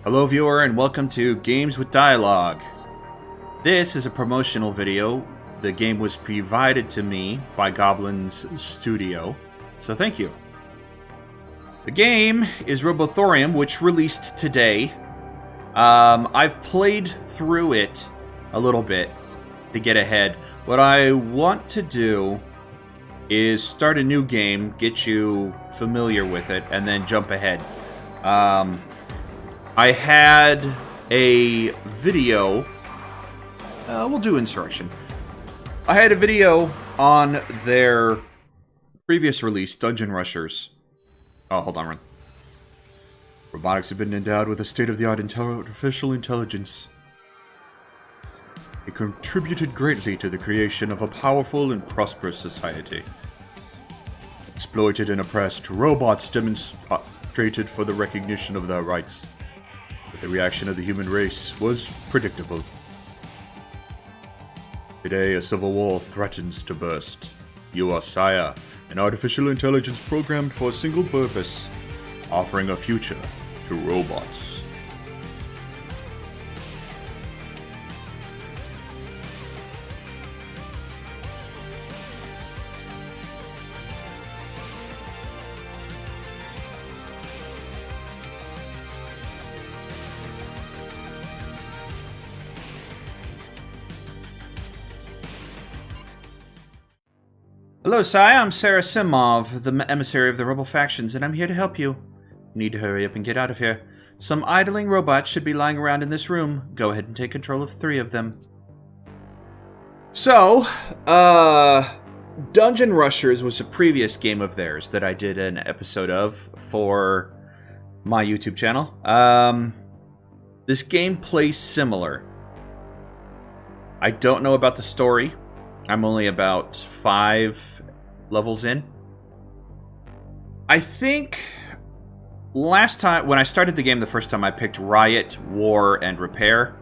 Hello viewer and welcome to Games with Dialogue. This is a promotional video. The game was provided to me by Goblin's Studio, so thank you. The game is Robothorium, which released today. I've played through it a little bit to get ahead. What I want to do is start a new game, get you familiar with it, and then jump ahead. I had a video, we'll do insurrection. I had a video on their previous release, Dungeon Rushers. Oh, hold on, run. Robotics have been endowed with a state-of-the-art artificial intelligence. It contributed greatly to the creation of a powerful and prosperous society. Exploited and oppressed, robots demonstrated for the recognition of their rights. The reaction of the human race was predictable. Today, a civil war threatens to burst. You are S.A.I.A, an artificial intelligence programmed for a single purpose, offering a future to robots. Hello, S.A.I.A, I'm Sarah Simov, the emissary of the Rebel factions, and I'm here to help you. You need to hurry up and get out of here. Some idling robots should be lying around in this room. Go ahead and take control of 3 of them. So, Dungeon Rushers was a previous game of theirs that I did an episode of for my YouTube channel. This game plays similar. I don't know about the story. I'm only about 5 levels in. I think last time, when I started the game the first time, I picked Riot, War, and Repair.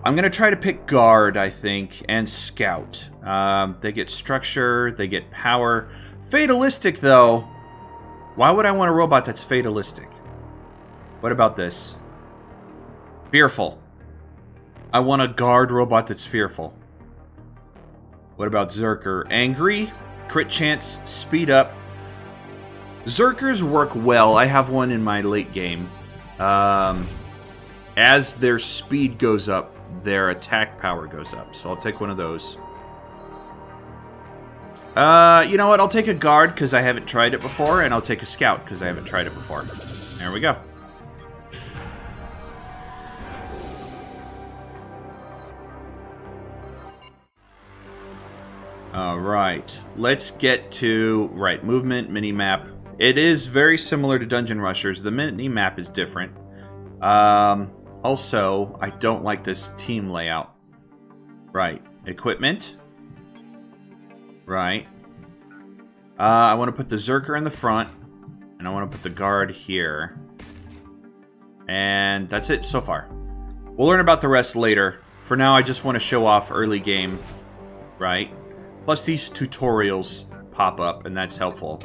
I'm going to try to pick Guard, I think, and Scout. They get structure, they get power. Fatalistic, though. Why would I want a robot that's fatalistic? What about this? Fearful. I want a Guard robot that's fearful. What about Zerker? Angry, crit chance, speed up. Zerkers work well. I have one in my late game. As their speed goes up, their attack power goes up. So I'll take one of those. You know what? I'll take a Guard because I haven't tried it before, and I'll take a Scout because I haven't tried it before. There we go. Alright, let's get to, movement, mini-map. It is very similar to Dungeon Rushers. The mini-map is different. Also, I don't like this team layout. Right, equipment. Right. I want to put the Zerker in the front, and I want to put the Guard here. And that's it so far. We'll learn about the rest later. For now, I just want to show off early game. Right. Plus, these tutorials pop up, and that's helpful.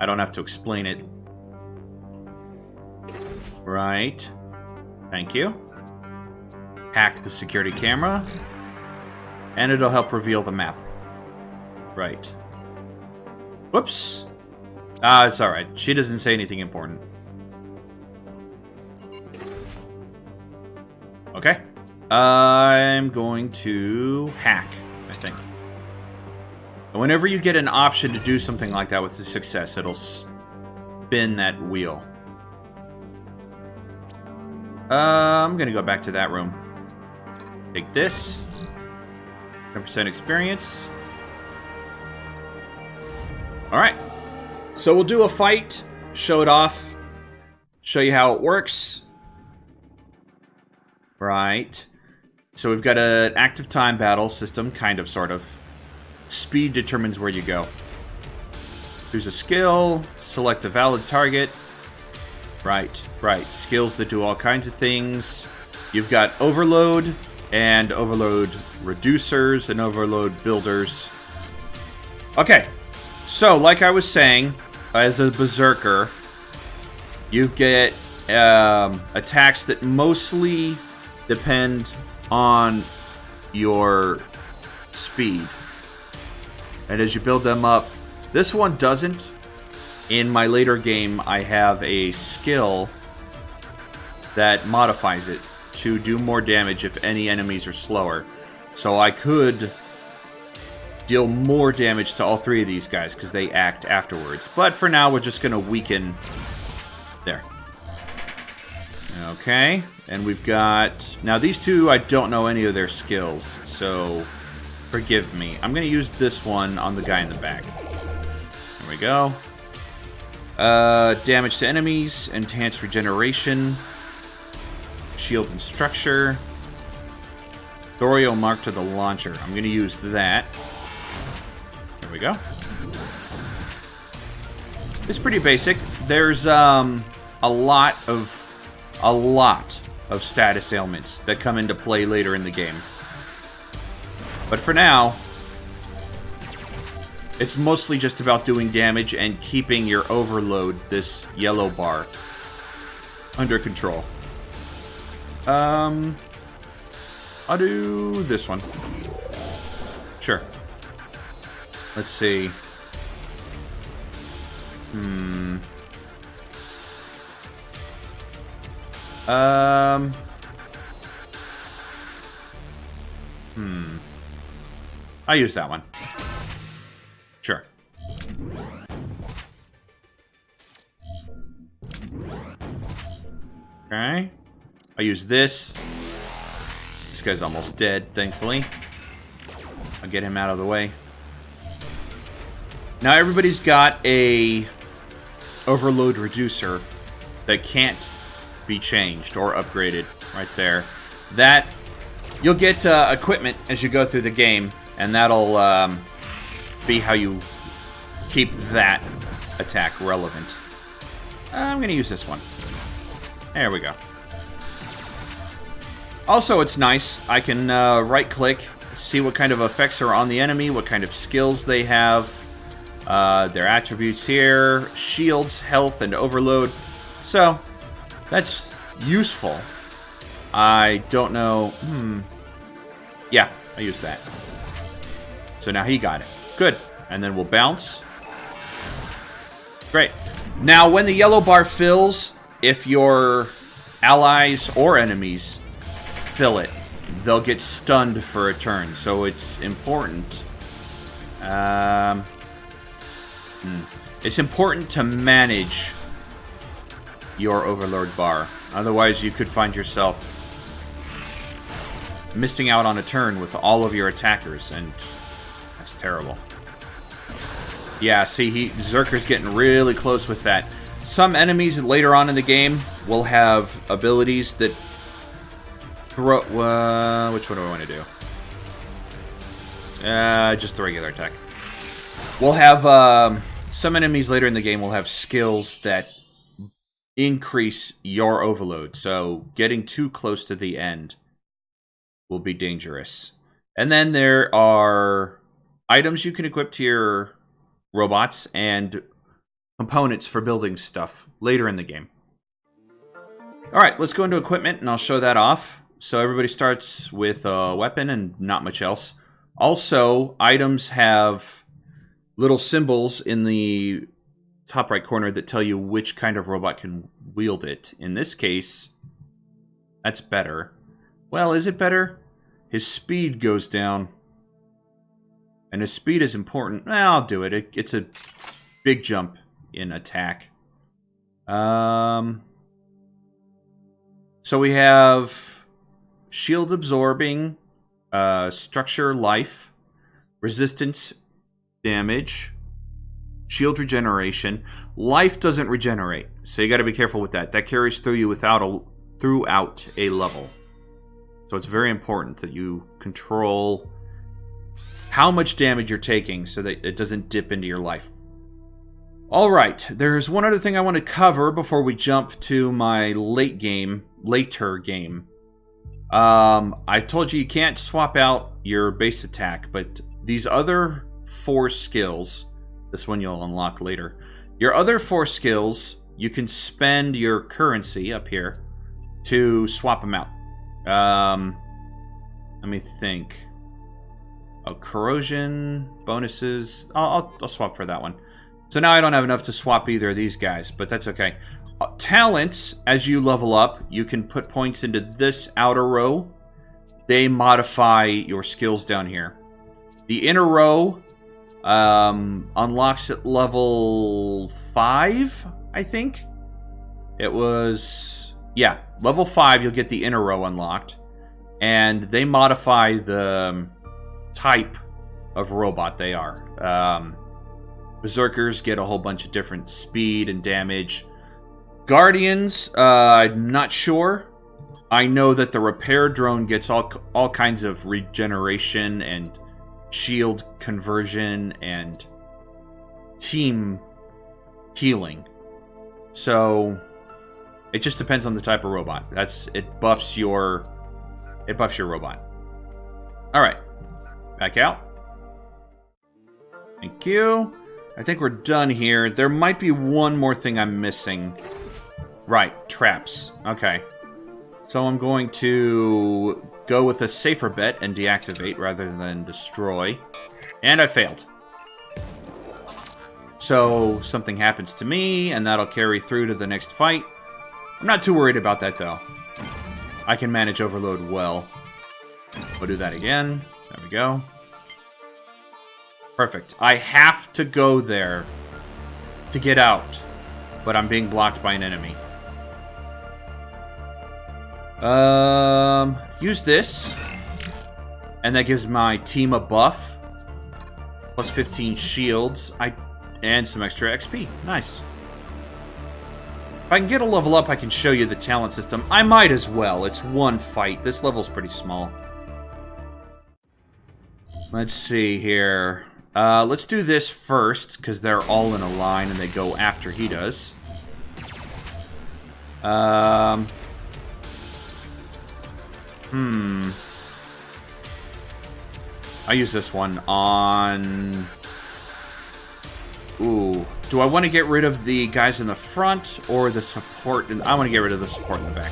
I don't have to explain it. Right. Thank you. Hack the security camera. And it'll help reveal the map. Right. Whoops. It's alright. She doesn't say anything important. Okay. I'm going to hack, I think. Whenever you get an option to do something like that with the success, it'll spin that wheel. I'm going to go back to that room. Take this. 10% experience. Alright. So we'll do a fight, show it off, show you how it works. Right. So we've got an active time battle system, kind of, sort of. Speed determines where you go. Choose a skill, select a valid target. Right. Skills that do all kinds of things. You've got overload and overload reducers and overload builders. Okay, so like I was saying, as a berserker, you get attacks that mostly depend on your speed. And as you build them up, this one doesn't. In my later game, I have a skill that modifies it to do more damage if any enemies are slower. So I could deal more damage to all three of these guys because they act afterwards. But for now, we're just going to weaken... There. Okay. And we've got... Now, these two, I don't know any of their skills, so forgive me. I'm going to use this one on the guy in the back. There we go. Damage to enemies, enhanced regeneration, shield and structure, Thorio mark to the launcher. I'm going to use that. There we go. It's pretty basic. There's a lot of status ailments that come into play later in the game. But for now, it's mostly just about doing damage and keeping your overload, this yellow bar, under control. I'll do this one. Sure. Let's see. I'll use that one. Sure. Okay. I'll use this. This guy's almost dead, thankfully. I'll get him out of the way. Now everybody's got a overload reducer that can't be changed or upgraded right there. That you'll get equipment as you go through the game, and that'll be how you keep that attack relevant. I'm going to use this one. There we go. Also, it's nice. I can right-click, see what kind of effects are on the enemy, what kind of skills they have, their attributes here, shields, health, and overload. So, that's useful. I don't know... Yeah, I use that. So now he got it. Good. And then we'll bounce. Great. Now, when the yellow bar fills, if your allies or enemies fill it, they'll get stunned for a turn. So it's important. It's important to manage your overload bar. Otherwise, you could find yourself missing out on a turn with all of your attackers, and that's terrible. Yeah, see, Zerker's getting really close with that. Some enemies later on in the game will have abilities that throw... which one do I want to do? Just the regular attack. We'll have... some enemies later in the game will have skills that increase your overload. So getting too close to the end will be dangerous. And then there are items you can equip to your robots and components for building stuff later in the game. Alright, let's go into equipment and I'll show that off. So everybody starts with a weapon and not much else. Also, items have little symbols in the top right corner that tell you which kind of robot can wield it. In this case, that's better. Well, is it better? His speed goes down. And his speed is important. Well, I'll do it. It's a big jump in attack. So we have shield absorbing, structure life, resistance damage, shield regeneration. Life doesn't regenerate, so you got to be careful with that. That carries through you throughout a level. So it's very important that you control how much damage you're taking so that it doesn't dip into your life. Alright, there's one other thing I want to cover before we jump to my later game. I told you can't swap out your base attack, but these other 4 skills, this one you'll unlock later. Your other 4 skills you can spend your currency up here to swap them out. Let me think. Oh, corrosion, bonuses. I'll swap for that one. So now I don't have enough to swap either of these guys, but that's okay. Talents, as you level up, you can put points into this outer row. They modify your skills down here. The inner row unlocks at level 5, I think. It was... yeah, level 5, you'll get the inner row unlocked. And they modify the type of robot they are. Berserkers get a whole bunch of different speed and damage. Guardians, I'm not sure. I know that the repair drone gets all kinds of regeneration and shield conversion and team healing. So it just depends on the type of robot. It buffs your robot. All right, back out. Thank you. I think we're done here. There might be one more thing I'm missing. Right, traps. Okay. So I'm going to go with a safer bet and deactivate rather than destroy. And I failed. So something happens to me, and that'll carry through to the next fight. I'm not too worried about that, though. I can manage overload well. We'll do that again. There we go. Perfect. I have to go there to get out, but I'm being blocked by an enemy. Use this, and that gives my team a buff. Plus 15 shields, and some extra XP. Nice. If I can get a level up, I can show you the talent system. I might as well. It's one fight. This level's pretty small. Let's see here. Let's do this first, because they're all in a line and they go after he does. I use this one on... Ooh. Do I want to get rid of the guys in the front or the support? I want to get rid of the support in the back.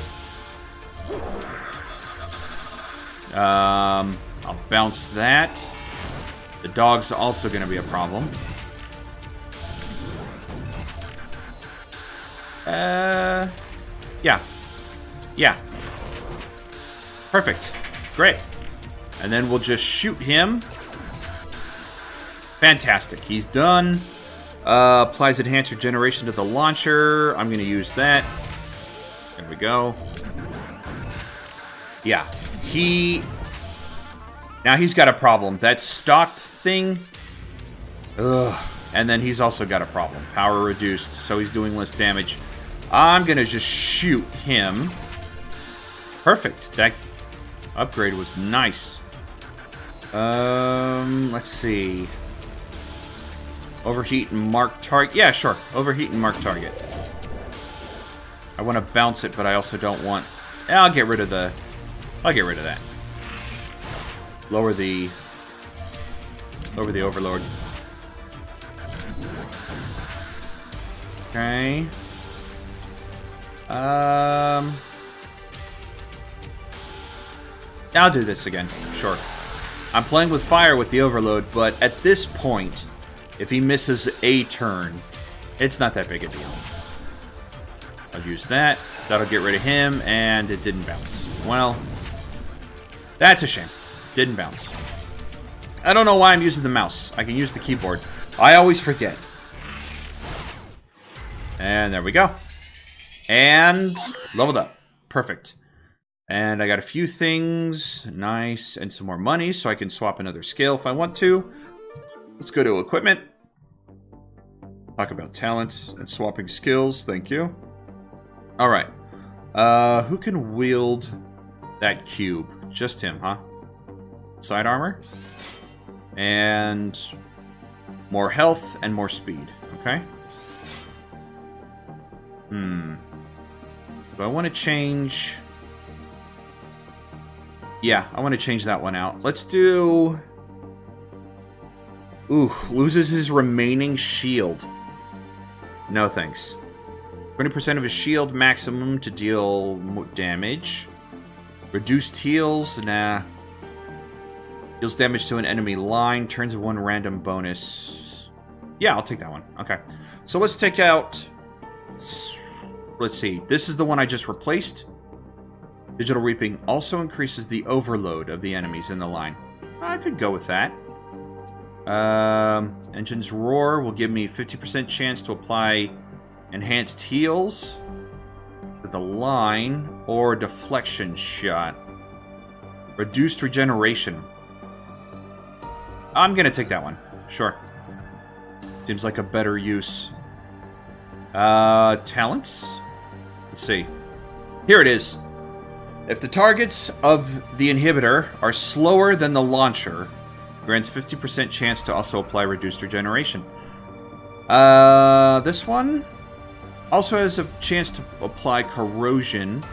I'll bounce that. The dog's also going to be a problem. Yeah. Yeah. Perfect. Great. And then we'll just shoot him. Fantastic. He's done. Applies enhancer generation to the launcher. I'm going to use that. There we go. Yeah. Now he's got a problem. That stocked thing... Ugh. And then he's also got a problem. Power reduced, so he's doing less damage. I'm going to just shoot him. Perfect. That upgrade was nice. Let's see. Overheat and mark target. Yeah, sure. Overheat and mark target. I want to bounce it, but I also don't want... I'll get rid of that. Lower the overload. Okay. I'll do this again. Sure. I'm playing with fire with the overload, but at this point, if he misses a turn, it's not that big a deal. I'll use that. That'll get rid of him, and it didn't bounce. Well, that's a shame. Didn't bounce. I don't know why I'm using the mouse. I can use the keyboard. I always forget. And there we go. And leveled up. Perfect. And I got a few things. Nice. And some more money, so I can swap another skill if I want to. Let's go to equipment. Talk about talents and swapping skills. Thank you. Alright. Who can wield that cube? Just him, huh? Side armor. And more health and more speed. Okay. Do I want to change... Yeah, I want to change that one out. Let's do... Ooh, loses his remaining shield. No thanks. 20% of his shield maximum to deal more damage. Reduced heals, nah. Deals damage to an enemy line. Turns 1 random bonus. Yeah, I'll take that one. Okay. So let's take out... Let's see. This is the one I just replaced. Digital Reaping also increases the overload of the enemies in the line. I could go with that. Engine's Roar will give me 50% chance to apply enhanced heals to the line or deflection shot. Reduced regeneration. I'm gonna take that one. Sure. Seems like a better use. Talents? Let's see. Here it is. If the targets of the inhibitor are slower than the launcher, grants 50% chance to also apply reduced regeneration. This one also has a chance to apply corrosion.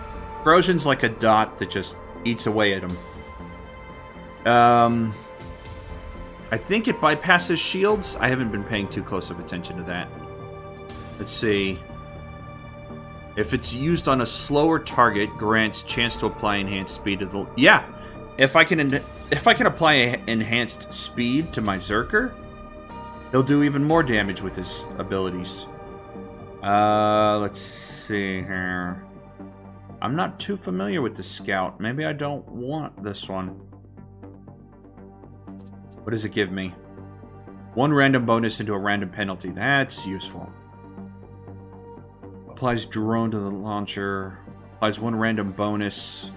Corrosion's like a dot that just eats away at him. I think it bypasses shields. I haven't been paying too close of attention to that. Let's see. If it's used on a slower target, grants chance to apply enhanced speed to the... Yeah! If I can apply enhanced speed to my Zerker, he'll do even more damage with his abilities. Let's see here. I'm not too familiar with the Scout. Maybe I don't want this one. What does it give me? 1 random bonus into a random penalty. That's useful. Applies drone to the launcher. Applies 1 random bonus.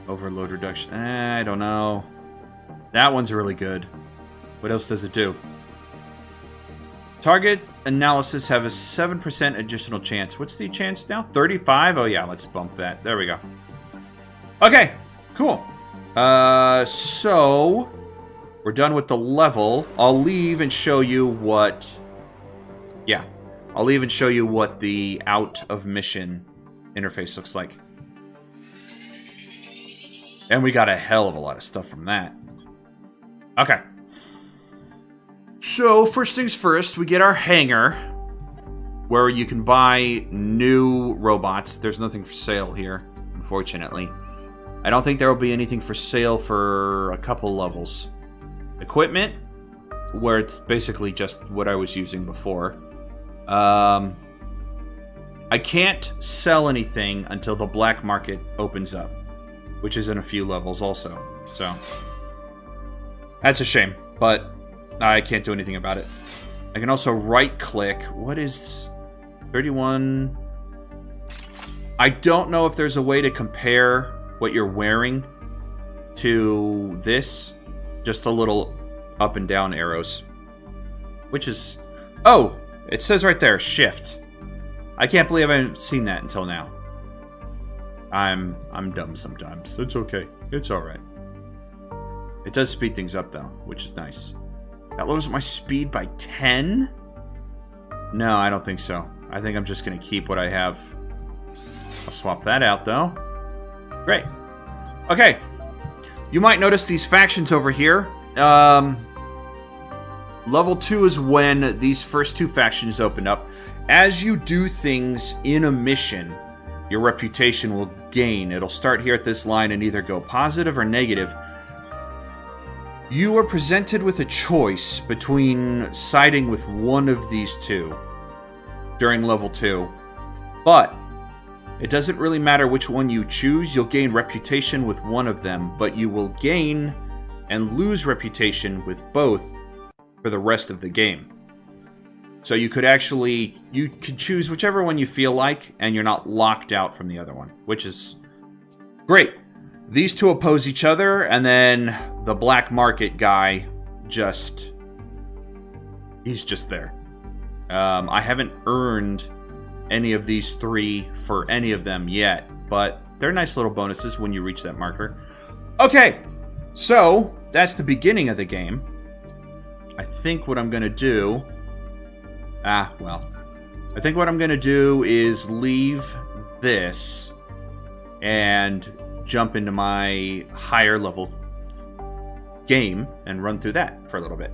Overload reduction. I don't know. That one's really good. What else does it do? Target analysis have a 7% additional chance. What's the chance now? 35? Oh yeah, let's bump that. There we go. Okay, cool. So we're done with the level. I'll leave and show you what... Yeah. I'll even show you what the out of mission interface looks like. And we got a hell of a lot of stuff from that. Okay. So, first things first, we get our hangar, where you can buy new robots. There's nothing for sale here, unfortunately. I don't think there will be anything for sale for a couple levels. Equipment, where it's basically just what I was using before. I can't sell anything until the black market opens up, which is in a few levels also. So, that's a shame, but I can't do anything about it. I can also right-click. What is 31? I don't know if there's a way to compare what you're wearing to this. Just a little up and down arrows. Which is... Oh! It says right there, shift. I can't believe I haven't seen that until now. I'm dumb sometimes. It's okay. It's alright. It does speed things up, though, which is nice. That lowers my speed by 10? No, I don't think so. I think I'm just going to keep what I have. I'll swap that out, though. Great. Okay. You might notice these factions over here. Level 2 is when these first 2 factions open up. As you do things in a mission, your reputation will gain. It'll start here at this line and either go positive or negative. You are presented with a choice between siding with one of these 2 during level 2. But it doesn't really matter which one you choose. You'll gain reputation with one of them, but you will gain and lose reputation with both for the rest of the game. So you could choose whichever one you feel like, and you're not locked out from the other one, which is great. These 2 oppose each other, and then the black market guy he's just there. I haven't earned any of these 3 for any of them yet, but they're nice little bonuses when you reach that marker. Okay, so that's the beginning of the game. I think what I'm going to do... I think what I'm going to do is leave this and jump into my higher level game and run through that for a little bit.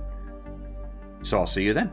So I'll see you then.